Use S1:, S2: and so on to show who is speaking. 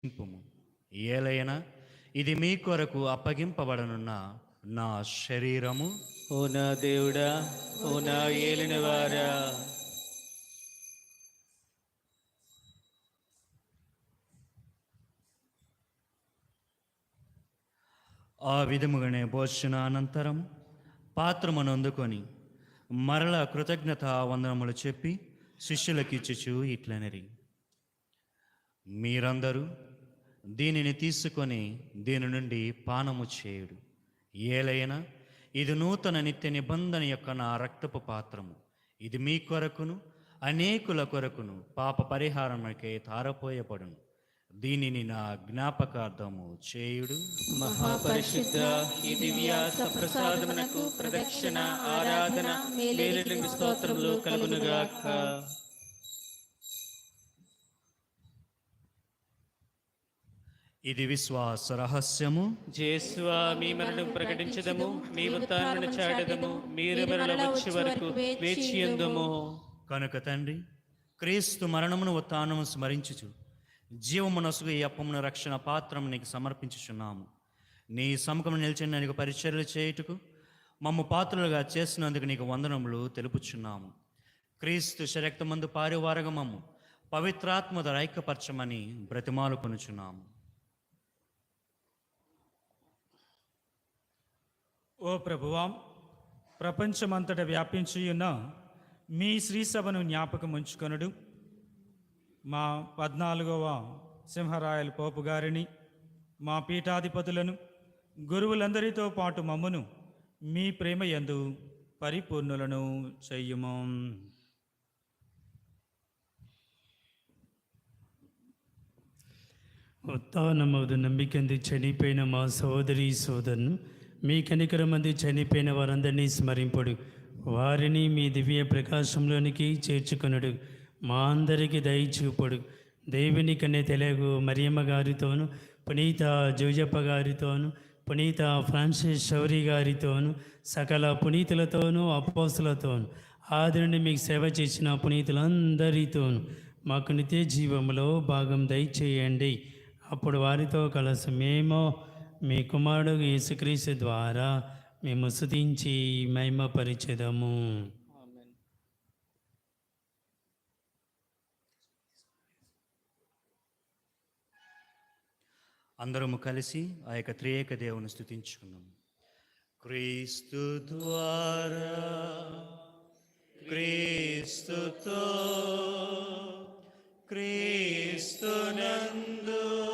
S1: నింపుము. ఏలైనా ఇది మీ కొరకు అప్పగింపబడనున్న నా శరీరము.
S2: ఓ నా దేవుడా, ఓ నా ఏలినవారా,
S1: ఆ విధముగానే భోజన అనంతరం పాత్రమును అందుకొని మరల కృతజ్ఞత వందనములు చెప్పి శిష్యులకిచ్చుచు ఇట్లనరి: మీరందరూ దీనిని తీసుకొని దీని నుండి పానము చేయుడు. ఏలైనా ఇది నూతన నిత్య నిబంధన యొక్క నా రక్తపు పాత్రము. ఇది మీ కొరకును అనేకుల కొరకును పాప పరిహారముకై తారపోయబడును. దీనిని నా జ్ఞాపకార్థము చేయుడు.
S2: మహాపరిశుద్ధ ఈ దివ్య సప్రసాదమునకు ప్రదక్షిణ, ఆరాధన, మేలులకు స్తోత్రములు కలుగునుగాక.
S1: ఇది విశ్వాస రహస్యము.
S2: జేసువా, మీ మరణం ప్రకటించదము, మీ ఉత్థానమును చాటెదము, మీరు మరల వచ్చే వరకు వేచియుందుము.
S1: కనుక తండ్రి, క్రీస్తు మరణమును ఉత్థానము స్మరించుచు జీవమునసుగు ఈ అప్పమును రక్షణ పాత్రము నీకు సమర్పించుచున్నాము. నీ సముఖము నిలిచిన నీకు పరిచర్యలు చేయుటకు మమ్ము పాత్రలుగా చేసినందుకు నీకు వందనములు తెలుపుచున్నాము. క్రీస్తు శరక్తమందు పారివారగా మమ్ము పవిత్రాత్మ ద్వారా ఐక్యపరచమని బ్రతిమాలు కొనుచున్నాము.
S3: ఓ ప్రభువాం, ప్రపంచమంతటా వ్యాపించియున్న మీ శ్రీసభను జ్ఞాపకం ఉంచుకొనుడు. మా 14వ సింహరాయల పోపు గారిని, మా పీఠాధిపతులను, గురువులందరితో పాటు మమ్మును మీ ప్రేమ యందు పరిపూర్ణులను చెయ్యుము.
S4: ఉత్థానమవుదు నమ్మికంది చనిపోయిన మా సోదరి సోదరును, మీ కనికరమంది చనిపోయిన వారందరినీ స్మరింపుడు. వారిని మీ దివ్య ప్రకాశంలోనికి చేర్చుకొనుడు. మా అందరికీ దయచూపుడు. దేవుని కన్య తెలుగు మరియమ్మ గారితోను, పునీత జోజప్ప గారితోను, పునీత ఫ్రాన్సిస్ శౌరి గారితోను, సకల పునీతులతోనూ అపోస్తులతోను, ఆదరణి మీకు సేవ చేసిన పునీతులందరితోనూ మాకు నిత్య జీవములో భాగం దయచేయండి. అప్పుడు వారితో కలసి మేము మీ కుమారుడు యేసుక్రీస్తు ద్వారా మేము స్తుతించి మహిమపరిచెదము.
S1: అందరము కలిసి ఆ యొక్క త్రియేక దేవుని స్తుతించుకున్నాము. క్రీస్తు ద్వారా, క్రీస్తుతో, క్రీస్తునందు